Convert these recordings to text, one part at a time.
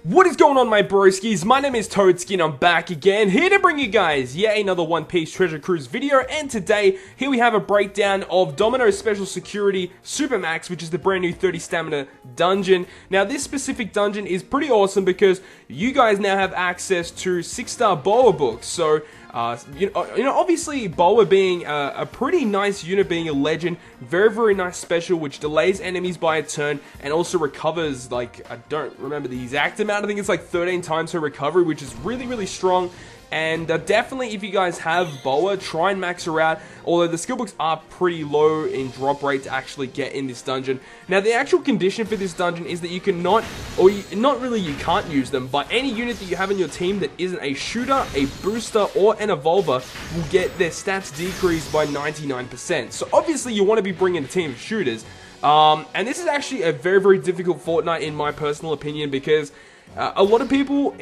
What is going on, my broskiis? My name is Toadski and I'm back again, here to bring you guys yet another One Piece Treasure Cruise video. And today, here we have a breakdown of Domino's Special Security Supermax, which is the brand new 30 stamina dungeon. Now, this specific dungeon is pretty awesome because you guys now have access to 6-star Boa books. So, obviously, Boa being a pretty nice unit, being a legend, very nice special, which delays enemies by a turn and also recovers, like, I don't remember the exact amount, I think it's like 13 times her recovery, which is really strong. And definitely, if you guys have Boa, try and max her out, although the skill books are pretty low in drop rate to actually get in this dungeon. Now, the actual condition for this dungeon is that you cannot, or not really you can't use them, but any unit that you have in your team that isn't a shooter, a booster, or an evolver will get their stats decreased by 99%. So obviously, you want to be bringing a team of shooters. And this is actually a very difficult fortnight in my personal opinion, because a lot of people,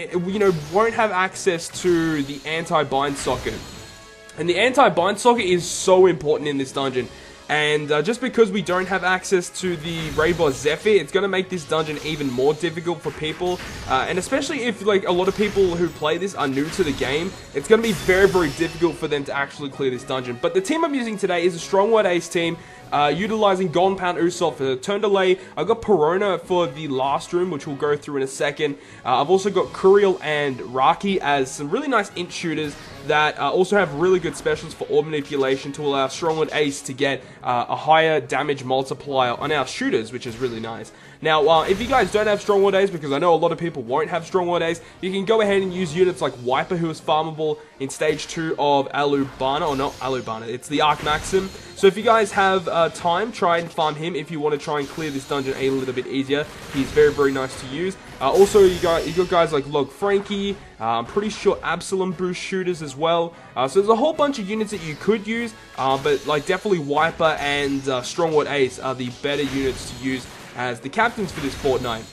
won't have access to the anti-bind socket. And the anti-bind socket is so important in this dungeon. And just because we don't have access to the raid boss Zephyr, it's going to make this dungeon even more difficult for people. And especially if, like, a lot of people who play this are new to the game, it's going to be very difficult for them to actually clear this dungeon. But the team I'm using today is a Strongword Ace team. Utilizing Golden Pound Usopp for the turn delay. I've got Perona for the last room, which we'll go through in a second. I've also got Kuriel and Raki as some really nice int shooters that also have really good specials for orb manipulation to allow Strongword Ace to get a higher damage multiplier on our shooters, which is really nice. Now, if you guys don't have Strongword Ace, because I know a lot of people won't have Strongword Ace, you can go ahead and use units like Wiper, who is farmable in Stage 2 of Alubana, or not Alubana, it's the Arc Maxim. So if you guys have time, try and farm him if you want to try and clear this dungeon a little bit easier. He's very nice to use. Also, you got guys like Log Frankie, I'm pretty sure Absalom boost shooters as well. So there's a whole bunch of units that you could use, but like definitely Wiper and Strongword Ace are the better units to use as the captains for this fortnight.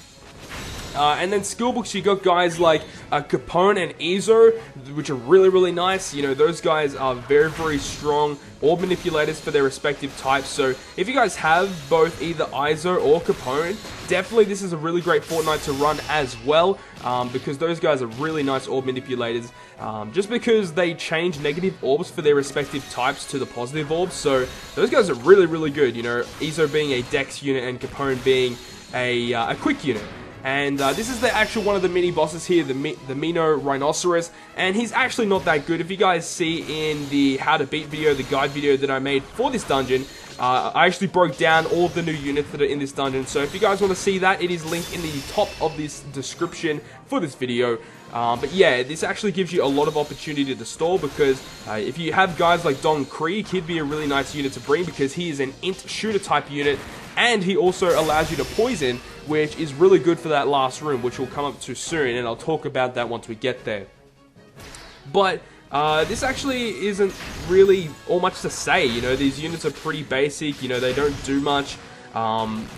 And then skill books, you got guys like Capone and Izo, which are really nice. You know, those guys are very strong orb manipulators for their respective types. So if you guys have both either Izo or Capone, definitely this is a really great fortnight to run as well, because those guys are really nice orb manipulators. Just because they change negative orbs for their respective types to the positive orbs. So those guys are really good. You know, Izo being a dex unit and Capone being a quick unit. And this is the actual one of the mini bosses here, the Mino Rhinoceros, and he's actually not that good. If you guys see in the how to beat video, the guide video that I made for this dungeon, I actually broke down all of the new units that are in this dungeon. So if you guys want to see that, it is linked in the top of this description for this video. But yeah, this actually gives you a lot of opportunity to stall, because if you have guys like Don Krieg, he'd be a really nice unit to bring because he is an int shooter type unit, and he also allows you to poison, which is really good for that last room, which we'll come up to soon, and I'll talk about that once we get there. But this actually isn't really all much to say. You know, these units are pretty basic. You know, they don't do much. A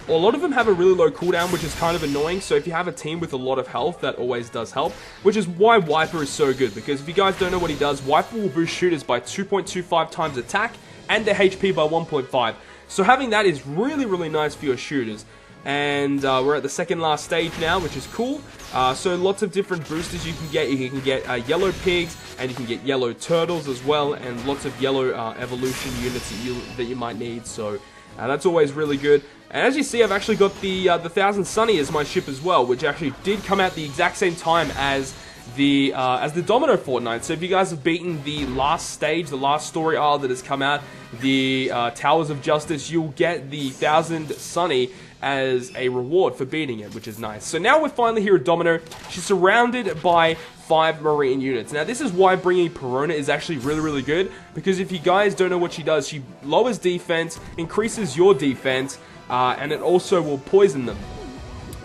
lot of them have a really low cooldown, which is kind of annoying. So if you have a team with a lot of health, that always does help, which is why Wiper is so good, because if you guys don't know what he does, Wiper will boost shooters by 2.25 times attack and their HP by 1.5. So having that is really nice for your shooters. And we're at the second last stage now, which is cool. So lots of different boosters you can get. You can get yellow pigs, and you can get yellow turtles as well, and lots of yellow evolution units that you might need. So that's always really good. And as you see, I've actually got the Thousand Sunny as my ship as well, which actually did come out the exact same time as the Domino fortnight. So if you guys have beaten the last stage, the last story isle that has come out, the Towers of Justice, you'll get the Thousand Sunny as a reward for beating it, which is nice. So now we're finally here at Domino. She's surrounded by 5 marine units. Now this is why bringing Perona is actually really good, because if you guys don't know what she does, she lowers defense, increases your defense, and it also will poison them.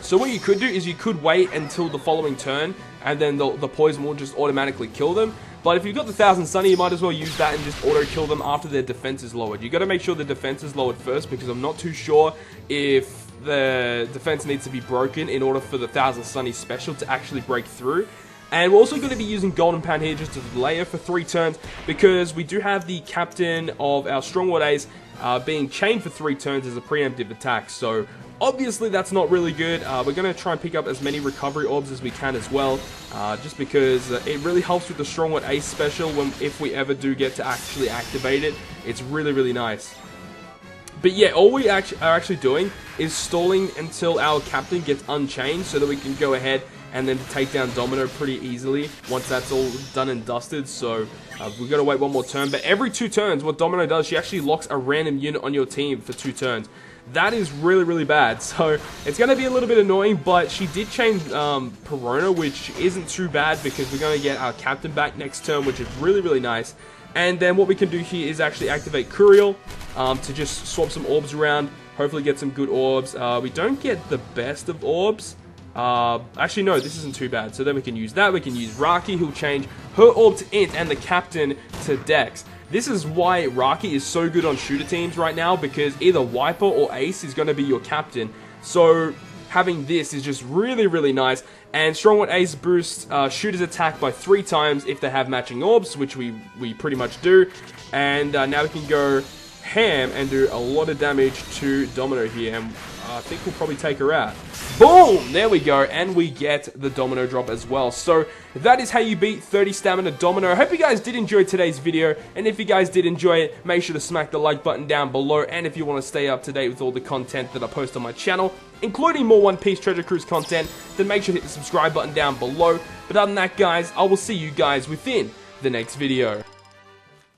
So what you could do is you could wait until the following turn, and then the poison will just automatically kill them. But if you've got the Thousand Sunny, you might as well use that and just auto-kill them after their defense is lowered. You got to make sure the defense is lowered first, because I'm not too sure if the defense needs to be broken in order for the Thousand Sunny special to actually break through. And we're also going to be using Golden Pound here just to delay her for 3 turns, because we do have the captain of our Strongword Ace being chained for 3 turns as a preemptive attack. So Obviously, that's not really good. We're going to try and pick up as many recovery orbs as we can as well, just because it really helps with the Strongwood Ace special if we ever do get to actually activate it. It's really, really nice. But yeah, all we are actually doing is stalling until our captain gets unchained so that we can go ahead and then take down Domino pretty easily once that's all done and dusted. So we've got to wait one more turn. But every 2 turns, what Domino does, she actually locks a random unit on your team for 2 turns. That is really, really bad. So it's going to be a little bit annoying, but she did change Perona, which isn't too bad because we're going to get our captain back next turn, which is really, really nice. And then what we can do here is actually activate Curiel to just swap some orbs around, hopefully get some good orbs. We don't get the best of orbs. Actually, no, this isn't too bad. So then we can use that. We can use Raki, who'll change her orb to Int and the captain to Dex. This is why Raki is so good on shooter teams right now, because either Wiper or Ace is going to be your captain. So having this is just really, really nice. And Strongwood Ace boosts shooter's attack by 3 times if they have matching orbs, which we pretty much do. And now we can go ham and do a lot of damage to Domino here, and I think we'll probably take her out. Boom! There we go, and we get the Domino drop as well. So that is how you beat 30 stamina Domino. I hope you guys did enjoy today's video, and if you guys did enjoy it, make sure to smack the like button down below. And if you want to stay up to date with all the content that I post on my channel, including more One Piece Treasure Cruise content, then make sure to hit the subscribe button down below. But other than that, guys, I will see you guys within the next video.